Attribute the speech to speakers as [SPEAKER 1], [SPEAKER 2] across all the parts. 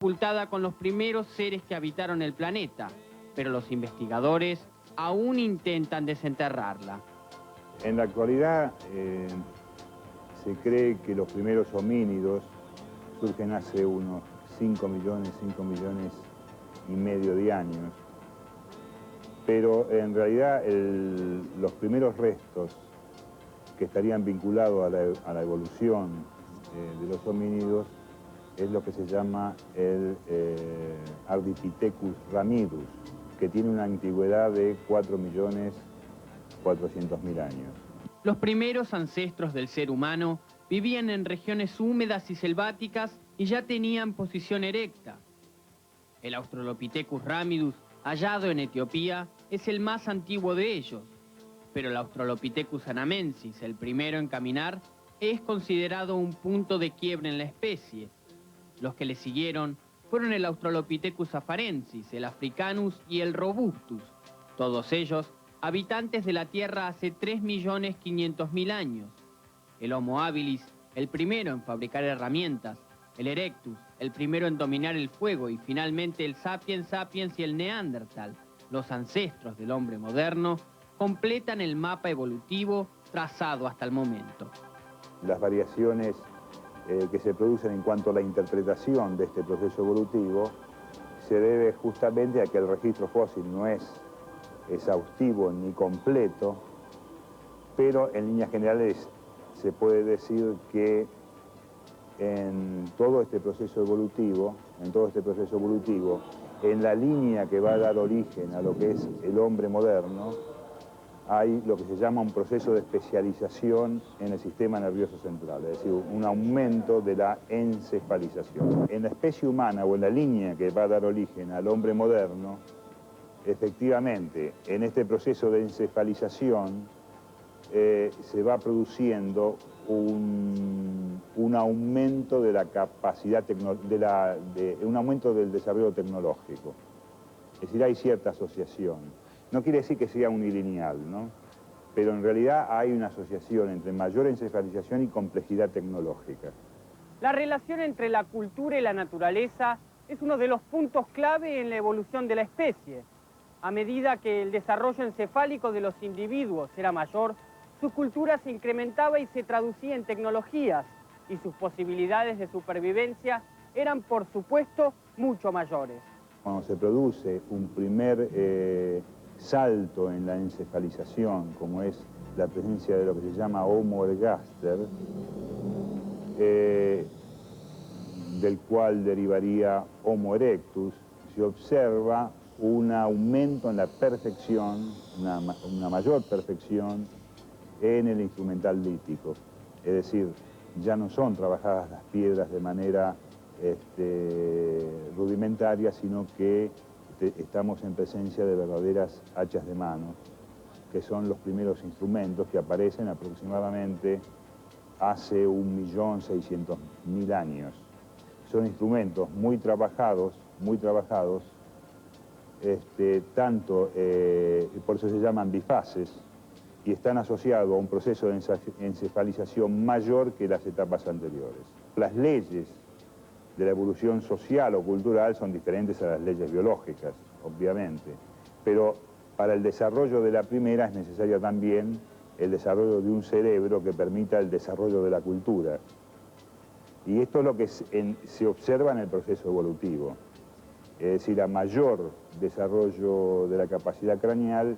[SPEAKER 1] sepultada con los primeros seres que habitaron el planeta, pero los investigadores aún intentan desenterrarla.
[SPEAKER 2] En la actualidad se cree que los primeros homínidos surgen hace unos 5 millones y medio de años, pero en realidad los primeros restos que estarían vinculados a la evolución de los homínidos es lo que se llama el Ardipithecus ramidus, que tiene una antigüedad de 4.400.000 años.
[SPEAKER 1] Los primeros ancestros del ser humano vivían en regiones húmedas y selváticas y ya tenían posición erecta. El Australopithecus ramidus, hallado en Etiopía, es el más antiguo de ellos, pero el Australopithecus anamensis, el primero en caminar, es considerado un punto de quiebre en la especie. Los que le siguieron fueron el Australopithecus afarensis, el Africanus y el Robustus, todos ellos habitantes de la Tierra hace 3.500.000 años. El Homo habilis, el primero en fabricar herramientas, el Erectus, el primero en dominar el fuego, y finalmente el Sapiens sapiens y el Neandertal, los ancestros del hombre moderno, completan el mapa evolutivo trazado hasta el momento.
[SPEAKER 2] Las variaciones que se producen en cuanto a la interpretación de este proceso evolutivo se debe justamente a que el registro fósil no es exhaustivo ni completo, pero en líneas generales se puede decir que en todo este proceso evolutivo, en la línea que va a dar origen a lo que es el hombre moderno, hay lo que se llama un proceso de especialización en el sistema nervioso central, es decir, un aumento de la encefalización. En la especie humana o en la línea que va a dar origen al hombre moderno, efectivamente, en este proceso de encefalización se va produciendo un aumento de la capacidad, un aumento del desarrollo tecnológico. Es decir, hay cierta asociación. No quiere decir que sea unilineal, ¿no? Pero en realidad hay una asociación entre mayor encefalización y complejidad tecnológica.
[SPEAKER 3] La relación entre la cultura y la naturaleza es uno de los puntos clave en la evolución de la especie. A medida que el desarrollo encefálico de los individuos era mayor, su cultura se incrementaba y se traducía en tecnologías, y sus posibilidades de supervivencia eran, por supuesto, mucho mayores.
[SPEAKER 2] Cuando se produce un primer salto en la encefalización, como es la presencia de lo que se llama Homo ergaster, del cual derivaría Homo erectus, se observa un aumento en la perfección, una mayor perfección en el instrumental lítico. Es decir, ya no son trabajadas las piedras de manera rudimentaria, sino que estamos en presencia de verdaderas hachas de mano, que son los primeros instrumentos que aparecen aproximadamente hace 1.600.000 años. Son instrumentos muy trabajados, tanto, por eso se llaman bifaces, y están asociados a un proceso de encefalización mayor que las etapas anteriores. Las leyes de la evolución social o cultural son diferentes a las leyes biológicas, obviamente, pero para el desarrollo de la primera es necesario también el desarrollo de un cerebro que permita el desarrollo de la cultura. Y esto es lo que se observa en el proceso evolutivo. Es decir, a mayor desarrollo de la capacidad craneal,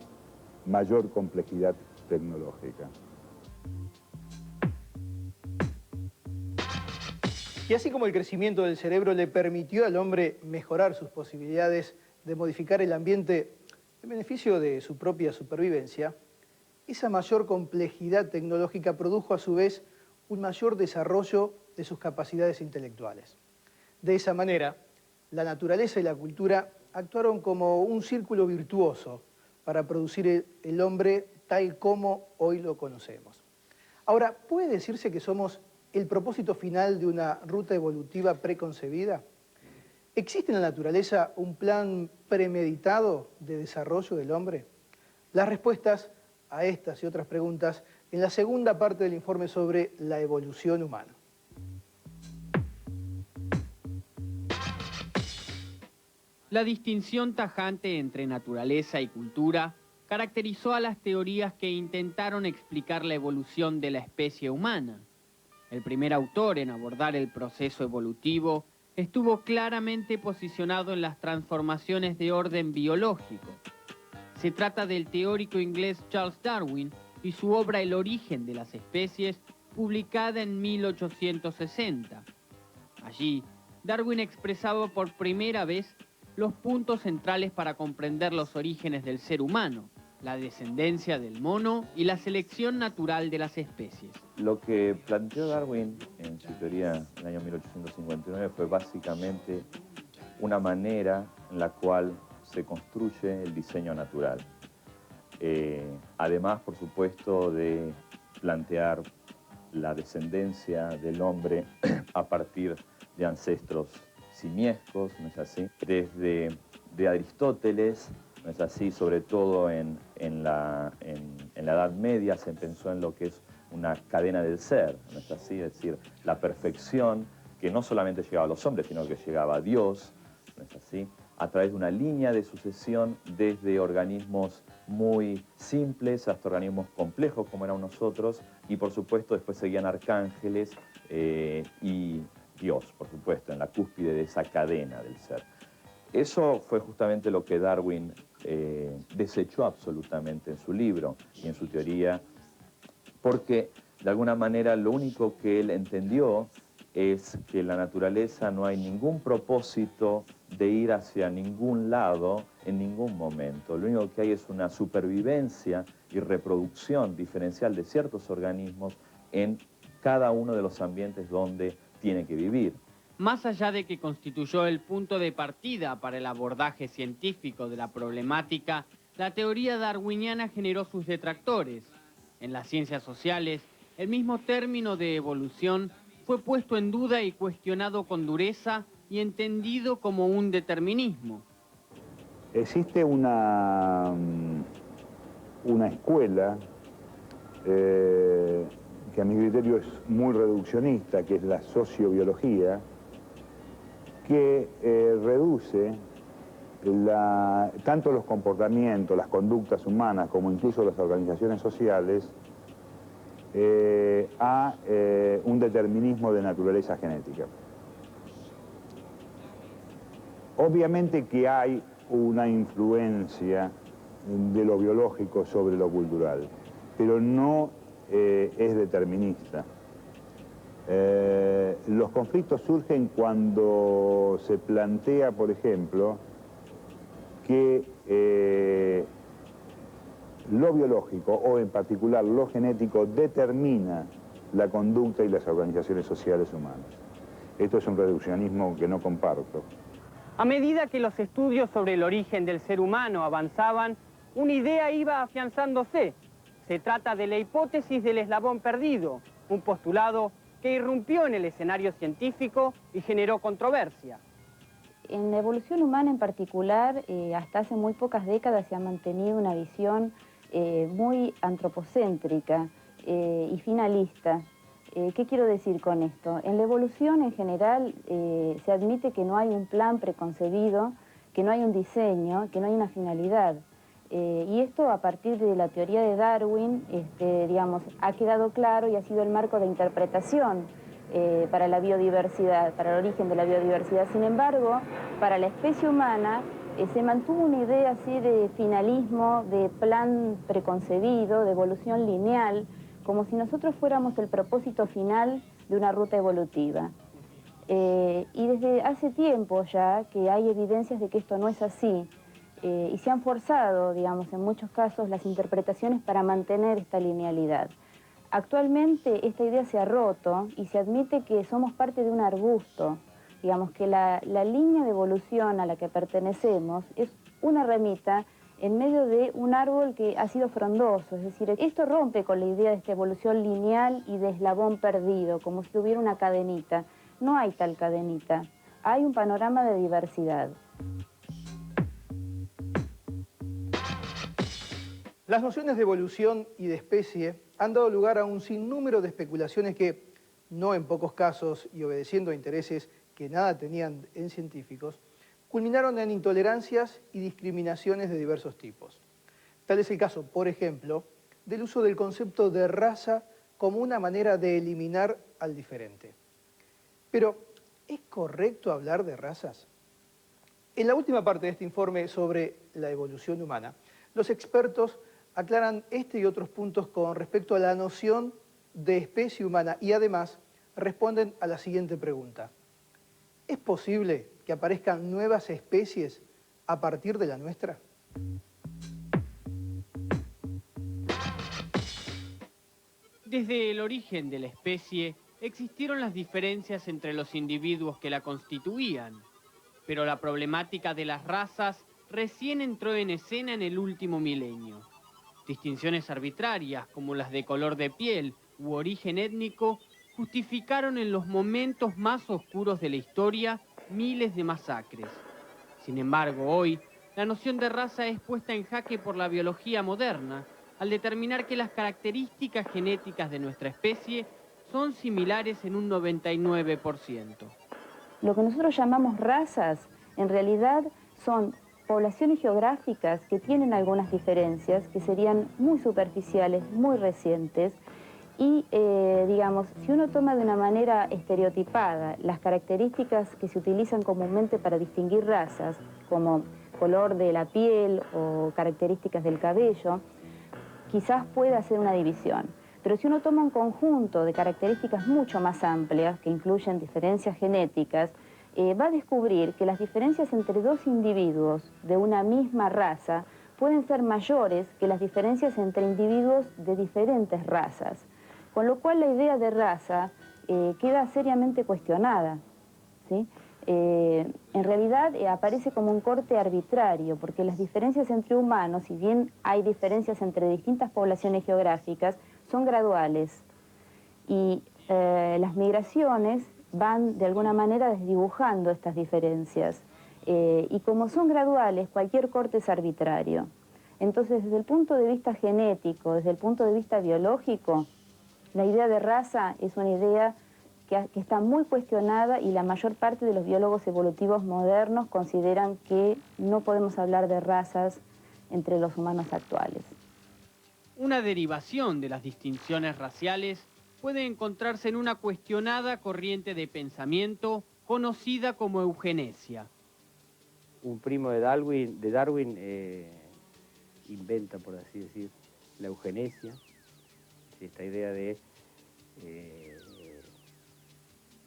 [SPEAKER 2] mayor complejidad tecnológica.
[SPEAKER 4] Y así como el crecimiento del cerebro le permitió al hombre mejorar sus posibilidades de modificar el ambiente en beneficio de su propia supervivencia, esa mayor complejidad tecnológica produjo a su vez un mayor desarrollo de sus capacidades intelectuales. De esa manera, la naturaleza y la cultura actuaron como un círculo virtuoso para producir el hombre tal como hoy lo conocemos. Ahora, ¿puede decirse que somos el propósito final de una ruta evolutiva preconcebida? ¿Existe en la naturaleza un plan premeditado de desarrollo del hombre? Las respuestas a estas y otras preguntas en la segunda parte del informe sobre la evolución humana.
[SPEAKER 1] La distinción tajante entre naturaleza y cultura caracterizó a las teorías que intentaron explicar la evolución de la especie humana. El primer autor en abordar el proceso evolutivo estuvo claramente posicionado en las transformaciones de orden biológico. Se trata del teórico inglés Charles Darwin y su obra El origen de las especies, publicada en 1860. Allí, Darwin expresaba por primera vez los puntos centrales para comprender los orígenes del ser humano, la descendencia del mono y la selección natural de las especies.
[SPEAKER 5] Lo que planteó Darwin en su teoría en el año 1859 fue básicamente una manera en la cual se construye el diseño natural. Además, por supuesto, de plantear la descendencia del hombre a partir de ancestros simiescos, ¿no es así? Desde Aristóteles, ¿no es así? Sobre todo en la Edad Media se pensó en lo que es una cadena del ser, ¿no es así? Es decir, la perfección que no solamente llegaba a los hombres, sino que llegaba a Dios, ¿no es así? A través de una línea de sucesión desde organismos muy simples hasta organismos complejos como eran nosotros, y por supuesto después seguían arcángeles y Dios, por supuesto, en la cúspide de esa cadena del ser. Eso fue justamente lo que Darwin desechó absolutamente en su libro y en su teoría, porque de alguna manera lo único que él entendió es que en la naturaleza no hay ningún propósito de ir hacia ningún lado en ningún momento. Lo único que hay es una supervivencia y reproducción diferencial de ciertos organismos en cada uno de los ambientes donde tiene que vivir.
[SPEAKER 1] Más allá de que constituyó el punto de partida para el abordaje científico de la problemática, la teoría darwiniana generó sus detractores. En las ciencias sociales, el mismo término de evolución fue puesto en duda y cuestionado con dureza y entendido como un determinismo.
[SPEAKER 2] Existe una escuela que a mi criterio es muy reduccionista, que es la sociobiología, que reduce tanto los comportamientos, las conductas humanas, como incluso las organizaciones sociales, a un determinismo de naturaleza genética. Obviamente que hay una influencia de lo biológico sobre lo cultural, pero no es determinista. Los conflictos surgen cuando se plantea, por ejemplo, que lo biológico, o en particular lo genético, determina la conducta y las organizaciones sociales humanas. Esto es un reduccionismo que no comparto.
[SPEAKER 3] A medida que los estudios sobre el origen del ser humano avanzaban, una idea iba afianzándose. Se trata de la hipótesis del eslabón perdido, un postulado que irrumpió en el escenario científico y generó controversia.
[SPEAKER 6] En la evolución humana en particular, hasta hace muy pocas décadas se ha mantenido una visión muy antropocéntrica y finalista. ¿Qué quiero decir con esto? En la evolución en general se admite que no hay un plan preconcebido, que no hay un diseño, que no hay una finalidad. Y esto a partir de la teoría de Darwin, digamos, ha quedado claro y ha sido el marco de interpretación para la biodiversidad, para el origen de la biodiversidad. Sin embargo, para la especie humana se mantuvo una idea así de finalismo, de plan preconcebido, de evolución lineal, como si nosotros fuéramos el propósito final de una ruta evolutiva. Y desde hace tiempo ya que hay evidencias de que esto no es así, y se han forzado, digamos, en muchos casos las interpretaciones para mantener esta linealidad. Actualmente esta idea se ha roto y se admite que somos parte de un arbusto, digamos que la línea de evolución a la que pertenecemos es una ramita en medio de un árbol que ha sido frondoso, es decir, esto rompe con la idea de esta evolución lineal y de eslabón perdido, como si hubiera una cadenita. No hay tal cadenita, hay un panorama de diversidad.
[SPEAKER 4] Las nociones de evolución y de especie han dado lugar a un sinnúmero de especulaciones que, no en pocos casos y obedeciendo a intereses que nada tenían en científicos, culminaron en intolerancias y discriminaciones de diversos tipos. Tal es el caso, por ejemplo, del uso del concepto de raza como una manera de eliminar al diferente. Pero, ¿es correcto hablar de razas? En la última parte de este informe sobre la evolución humana, los expertos aclaran este y otros puntos con respecto a la noción de especie humana y además responden a la siguiente pregunta. ¿Es posible que aparezcan nuevas especies a partir de la nuestra?
[SPEAKER 1] Desde el origen de la especie existieron las diferencias entre los individuos que la constituían, pero la problemática de las razas recién entró en escena en el último milenio. Distinciones arbitrarias como las de color de piel u origen étnico justificaron en los momentos más oscuros de la historia miles de masacres. Sin embargo, hoy, la noción de raza es puesta en jaque por la biología moderna, al determinar que las características genéticas de nuestra especie son similares en un 99%.
[SPEAKER 6] Lo que nosotros llamamos razas, en realidad son poblaciones geográficas que tienen algunas diferencias, que serían muy superficiales, muy recientes, y, digamos, si uno toma de una manera estereotipada las características que se utilizan comúnmente para distinguir razas, como color de la piel o características del cabello, quizás pueda hacer una división. Pero si uno toma un conjunto de características mucho más amplias, que incluyen diferencias genéticas, va a descubrir que las diferencias entre dos individuos de una misma raza pueden ser mayores que las diferencias entre individuos de diferentes razas. Con lo cual la idea de raza queda seriamente cuestionada, ¿sí? En realidad aparece como un corte arbitrario, porque las diferencias entre humanos, si bien hay diferencias entre distintas poblaciones geográficas, son graduales. Y las migraciones van de alguna manera desdibujando estas diferencias. Y como son graduales, cualquier corte es arbitrario. Entonces, desde el punto de vista genético, desde el punto de vista biológico, la idea de raza es una idea que está muy cuestionada y la mayor parte de los biólogos evolutivos modernos consideran que no podemos hablar de razas entre los humanos actuales.
[SPEAKER 1] Una derivación de las distinciones raciales puede encontrarse en una cuestionada corriente de pensamiento conocida como eugenesia.
[SPEAKER 7] Un primo de Darwin inventa, por así decir, la eugenesia, esta idea de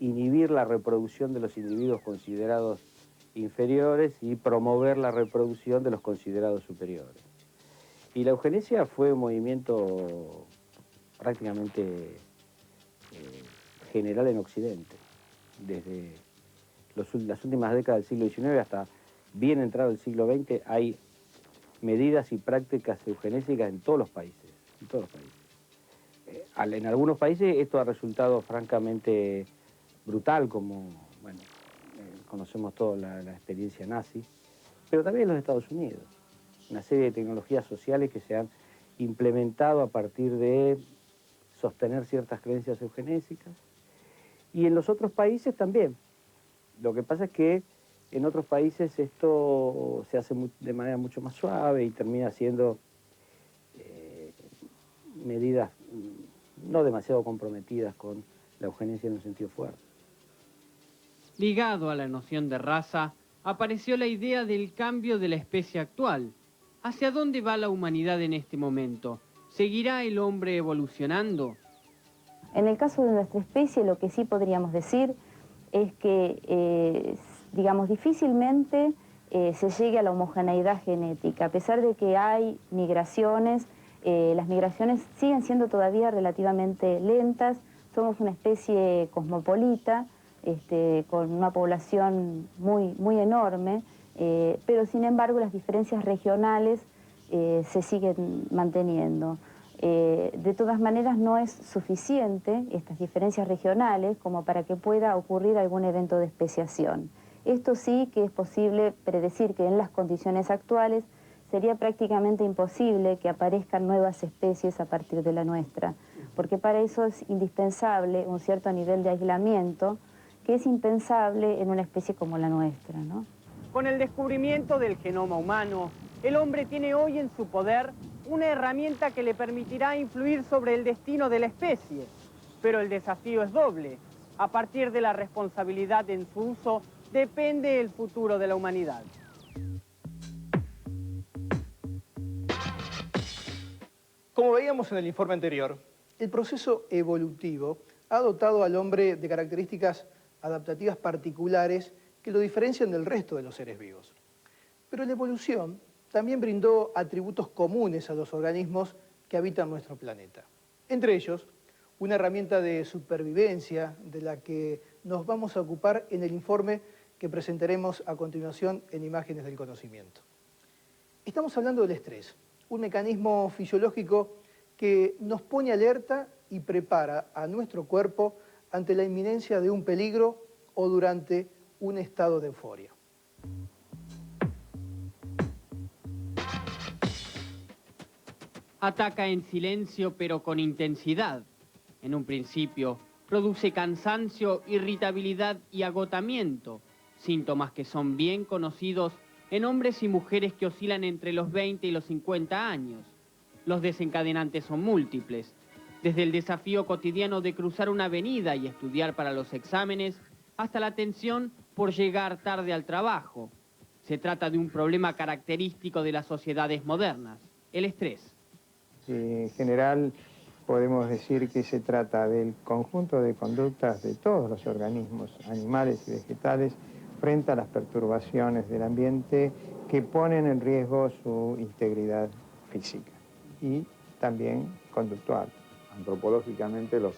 [SPEAKER 7] inhibir la reproducción de los individuos considerados inferiores y promover la reproducción de los considerados superiores. Y la eugenesia fue un movimiento prácticamente general en Occidente, desde las últimas décadas del siglo XIX hasta bien entrado el siglo XX, hay medidas y prácticas eugenésicas en todos los países, en todos los países. En algunos países esto ha resultado francamente brutal, como, bueno, conocemos toda la experiencia nazi, pero también en los Estados Unidos. Una serie de tecnologías sociales que se han implementado a partir de sostener ciertas creencias eugenésicas. Y en los otros países también. Lo que pasa es que en otros países esto se hace de manera mucho más suave y termina siendo medidas no demasiado comprometidas con la eugenesia en un sentido fuerte.
[SPEAKER 1] Ligado a la noción de raza, apareció la idea del cambio de la especie actual. ¿Hacia dónde va la humanidad en este momento? ¿Seguirá el hombre evolucionando?
[SPEAKER 6] En el caso de nuestra especie, lo que sí podríamos decir es que, digamos, difícilmente se llegue a la homogeneidad genética. A pesar de que hay migraciones, las migraciones siguen siendo todavía relativamente lentas. Somos una especie cosmopolita, con una población muy enorme, pero sin embargo las diferencias regionales se siguen manteniendo. De todas maneras no es suficiente estas diferencias regionales como para que pueda ocurrir algún evento de especiación. Esto sí que es posible predecir que en las condiciones actuales sería prácticamente imposible que aparezcan nuevas especies a partir de la nuestra, porque para eso es indispensable un cierto nivel de aislamiento que es impensable en una especie como la nuestra, ¿no?
[SPEAKER 3] Con el descubrimiento del genoma humano, el hombre tiene hoy en su poder una herramienta que le permitirá influir sobre el destino de la especie. Pero el desafío es doble. A partir de la responsabilidad en su uso, depende el futuro de la humanidad.
[SPEAKER 4] Como veíamos en el informe anterior, el proceso evolutivo ha dotado al hombre de características adaptativas particulares que lo diferencian del resto de los seres vivos. Pero la evolución también brindó atributos comunes a los organismos que habitan nuestro planeta. Entre ellos, una herramienta de supervivencia de la que nos vamos a ocupar en el informe que presentaremos a continuación en Imágenes del Conocimiento. Estamos hablando del estrés, un mecanismo fisiológico que nos pone alerta y prepara a nuestro cuerpo ante la inminencia de un peligro o durante un estado de euforia.
[SPEAKER 1] Ataca en silencio pero con intensidad. En un principio, produce cansancio, irritabilidad y agotamiento, síntomas que son bien conocidos en hombres y mujeres que oscilan entre los 20 y los 50 años. Los desencadenantes son múltiples, desde el desafío cotidiano de cruzar una avenida y estudiar para los exámenes, hasta la tensión por llegar tarde al trabajo. Se trata de un problema característico de las sociedades modernas, el estrés.
[SPEAKER 8] En general, podemos decir que se trata del conjunto de conductas de todos los organismos, animales y vegetales, frente a las perturbaciones del ambiente que ponen en riesgo su integridad física y también conductual.
[SPEAKER 2] Antropológicamente los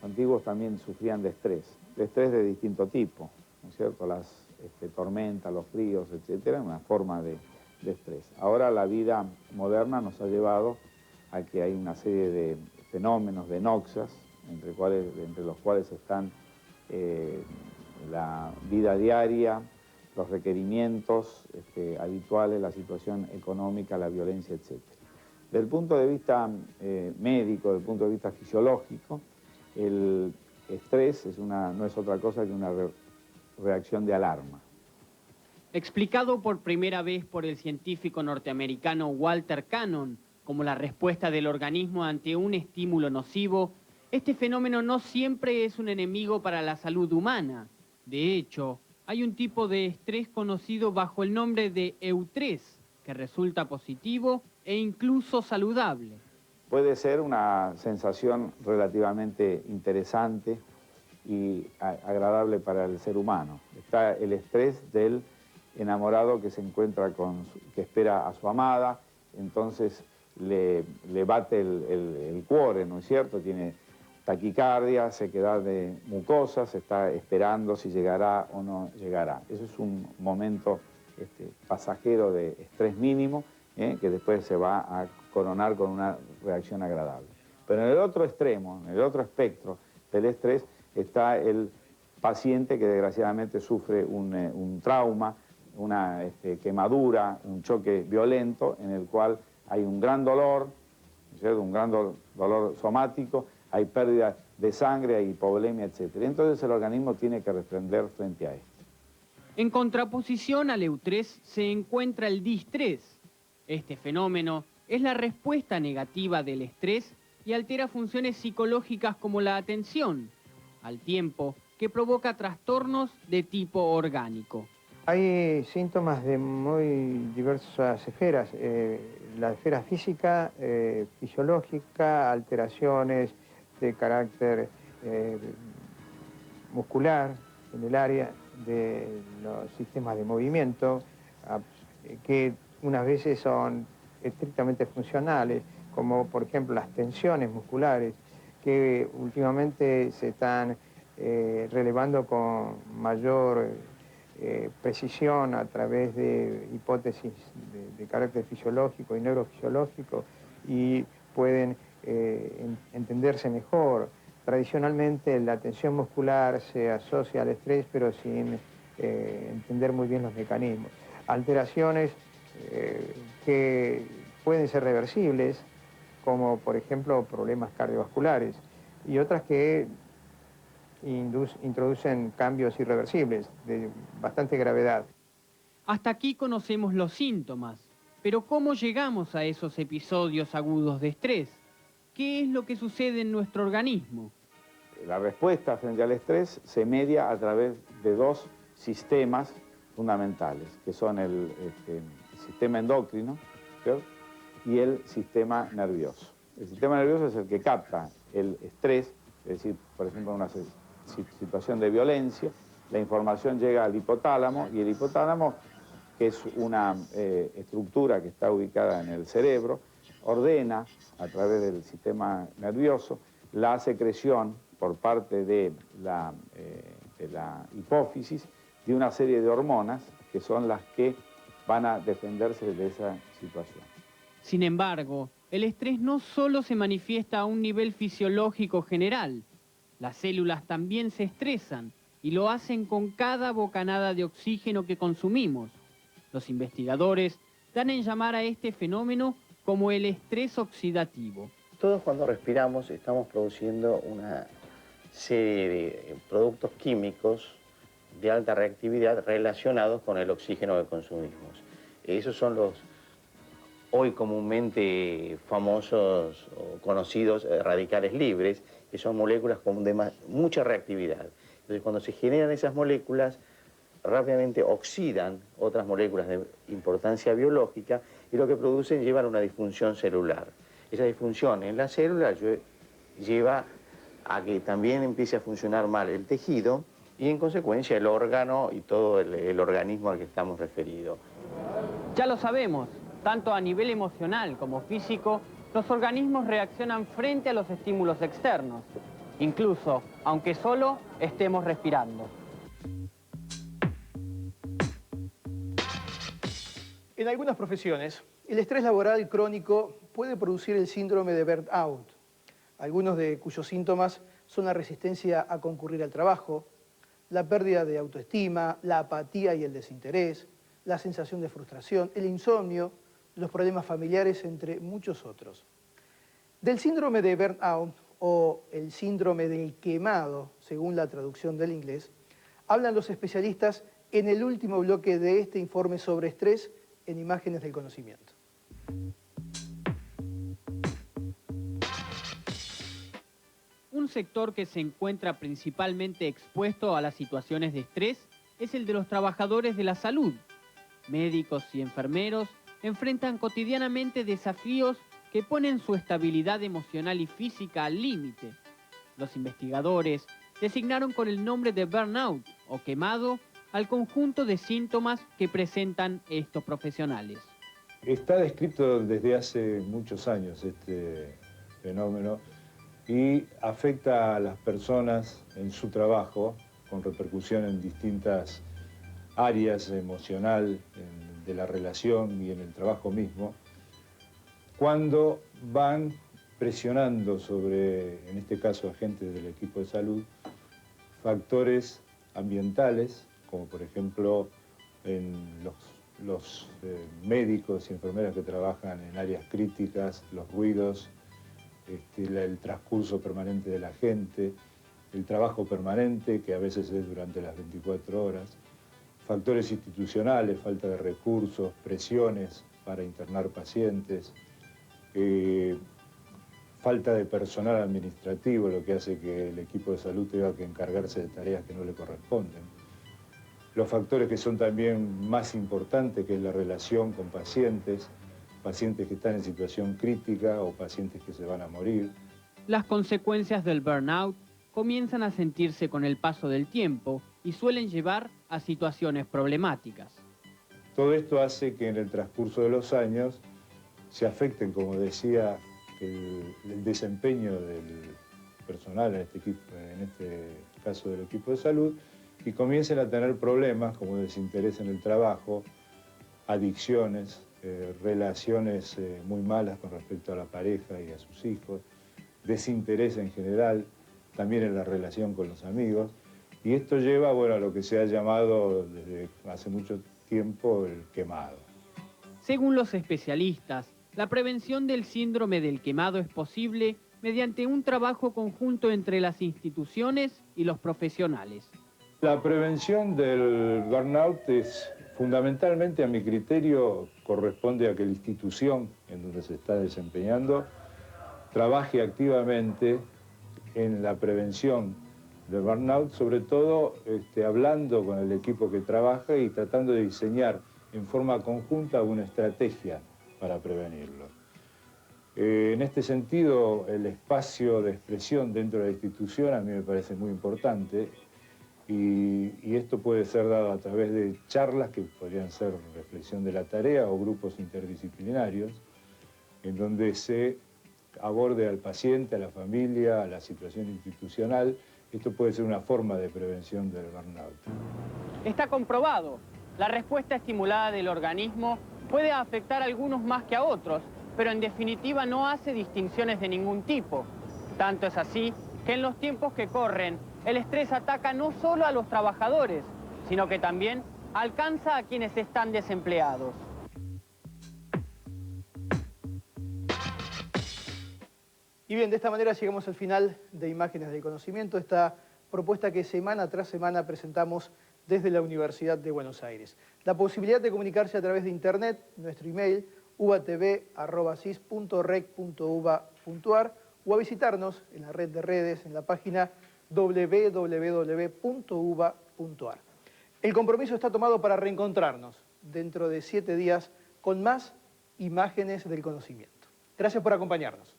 [SPEAKER 2] antiguos también sufrían de estrés de distinto tipo, ¿no es cierto? Las tormentas, los fríos, etcétera, una forma de estrés. Ahora la vida moderna nos ha llevado a que hay una serie de fenómenos, de noxas, entre los cuales están la vida diaria, los requerimientos habituales, la situación económica, la violencia, etc. Desde el punto de vista médico, desde el punto de vista fisiológico, el estrés no es otra cosa que una reacción de alarma.
[SPEAKER 1] Explicado por primera vez por el científico norteamericano Walter Cannon como la respuesta del organismo ante un estímulo nocivo, este fenómeno no siempre es un enemigo para la salud humana. De hecho, hay un tipo de estrés conocido bajo el nombre de eustrés, que resulta positivo e incluso saludable.
[SPEAKER 2] Puede ser una sensación relativamente interesante y agradable para el ser humano. Está el estrés del enamorado que se encuentra que espera a su amada, entonces le bate el cuore, ¿no es cierto? Tiene taquicardia, sequedad de mucosas, está esperando si llegará o no llegará. Eso es un momento pasajero de estrés mínimo, que después se va a coronar con una reacción agradable. Pero en el otro extremo, en el otro espectro del estrés, está el paciente que desgraciadamente sufre un trauma, una quemadura, un choque violento en el cual hay un gran dolor, ¿cierto? Un gran dolor somático, hay pérdida de sangre, hay hipovolemia, etc. Entonces el organismo tiene que responder frente a esto.
[SPEAKER 1] En contraposición al eustrés se encuentra el distrés. Este fenómeno es la respuesta negativa del estrés y altera funciones psicológicas como la atención, al tiempo que provoca trastornos de tipo orgánico.
[SPEAKER 8] Hay síntomas de muy diversas esferas, la esfera física, fisiológica, alteraciones de carácter muscular en el área de los sistemas de movimiento, que unas veces son estrictamente funcionales, como por ejemplo las tensiones musculares, que últimamente se están relevando con mayor precisión a través de hipótesis de carácter fisiológico y neurofisiológico y pueden entenderse mejor. Tradicionalmente la tensión muscular se asocia al estrés, pero sin entender muy bien los mecanismos. Alteraciones que pueden ser reversibles, como por ejemplo problemas cardiovasculares, y otras que introducen cambios irreversibles de bastante gravedad.
[SPEAKER 1] Hasta aquí conocemos los síntomas, pero ¿cómo llegamos a esos episodios agudos de estrés? ¿Qué es lo que sucede en nuestro organismo?
[SPEAKER 2] La respuesta frente al estrés se media a través de dos sistemas fundamentales, que son el sistema endocrino, ¿cierto?, y el sistema nervioso. El sistema nervioso es el que capta el estrés, es decir, por ejemplo, en una situación de violencia, la información llega al hipotálamo, y el hipotálamo, que es una estructura que está ubicada en el cerebro, ordena a través del sistema nervioso la secreción por parte de la hipófisis de una serie de hormonas que son las que van a defenderse de esa situación.
[SPEAKER 1] Sin embargo, el estrés no solo se manifiesta a un nivel fisiológico general. Las células también se estresan y lo hacen con cada bocanada de oxígeno que consumimos. Los investigadores dan en llamar a este fenómeno como el estrés oxidativo.
[SPEAKER 9] Todos cuando respiramos estamos produciendo una serie de productos químicos de alta reactividad relacionados con el oxígeno que consumimos. Esos son los hoy comúnmente famosos o conocidos radicales libres, que son moléculas con mucha reactividad. Entonces, cuando se generan esas moléculas, rápidamente oxidan otras moléculas de importancia biológica y lo que producen llevan a una disfunción celular. Esa disfunción en la célula lleva a que también empiece a funcionar mal el tejido y en consecuencia el órgano y todo el organismo al que estamos referidos.
[SPEAKER 3] Ya lo sabemos, tanto a nivel emocional como físico, los organismos reaccionan frente a los estímulos externos, incluso aunque solo estemos respirando.
[SPEAKER 4] En algunas profesiones, el estrés laboral crónico puede producir el síndrome de burnout, algunos de cuyos síntomas son la resistencia a concurrir al trabajo, la pérdida de autoestima, la apatía y el desinterés, la sensación de frustración, el insomnio, los problemas familiares, entre muchos otros. Del síndrome de burnout, o el síndrome del quemado, según la traducción del inglés, hablan los especialistas en el último bloque de este informe sobre estrés en Imágenes del Conocimiento.
[SPEAKER 1] Un sector que se encuentra principalmente expuesto a las situaciones de estrés es el de los trabajadores de la salud. Médicos y enfermeros enfrentan cotidianamente desafíos que ponen su estabilidad emocional y física al límite. Los investigadores designaron con el nombre de burnout o quemado al conjunto de síntomas que presentan estos profesionales.
[SPEAKER 2] Está descrito desde hace muchos años este fenómeno y afecta a las personas en su trabajo con repercusión en distintas áreas emocional de la relación y en el trabajo mismo, cuando van presionando sobre, en este caso, agentes del equipo de salud, factores ambientales, como por ejemplo en los médicos y enfermeras que trabajan en áreas críticas, los ruidos, el transcurso permanente de la gente, el trabajo permanente, que a veces es durante las 24 horas, factores institucionales, falta de recursos, presiones para internar pacientes, falta de personal administrativo, lo que hace que el equipo de salud tenga que encargarse de tareas que no le corresponden. Los factores que son también más importantes, que es la relación con pacientes, pacientes que están en situación crítica o pacientes que se van a morir.
[SPEAKER 1] Las consecuencias del burnout comienzan a sentirse con el paso del tiempo y suelen llevar a situaciones problemáticas.
[SPEAKER 2] Todo esto hace que en el transcurso de los años se afecten, como decía, el desempeño del personal en este caso del equipo de salud, y comiencen a tener problemas como desinterés en el trabajo, adicciones, relaciones muy malas con respecto a la pareja y a sus hijos, desinterés en general, también en la relación con los amigos, y esto lleva, bueno, a lo que se ha llamado desde hace mucho tiempo el quemado.
[SPEAKER 1] Según los especialistas, la prevención del síndrome del quemado es posible mediante un trabajo conjunto entre las instituciones y los profesionales.
[SPEAKER 2] La prevención del burnout es fundamentalmente, a mi criterio, corresponde a que la institución en donde se está desempeñando trabaje activamente en la prevención del burnout, sobre todo hablando con el equipo que trabaja y tratando de diseñar en forma conjunta una estrategia para prevenirlo. En este sentido, el espacio de expresión dentro de la institución a mí me parece muy importante y esto puede ser dado a través de charlas que podrían ser reflexión de la tarea o grupos interdisciplinarios en donde se aborde al paciente, a la familia, a la situación institucional. Esto puede ser una forma de prevención del burnout.
[SPEAKER 3] Está comprobado. La respuesta estimulada del organismo puede afectar a algunos más que a otros, pero en definitiva no hace distinciones de ningún tipo. Tanto es así que en los tiempos que corren, el estrés ataca no solo a los trabajadores, sino que también alcanza a quienes están desempleados.
[SPEAKER 4] Y bien, de esta manera llegamos al final de Imágenes del Conocimiento, esta propuesta que semana tras semana presentamos desde la Universidad de Buenos Aires. La posibilidad de comunicarse a través de internet, nuestro email, uatv@cis.rec.uva.ar, o a visitarnos en la red de redes, en la página www.uva.ar. El compromiso está tomado para reencontrarnos dentro de 7 días con más Imágenes del Conocimiento. Gracias por acompañarnos.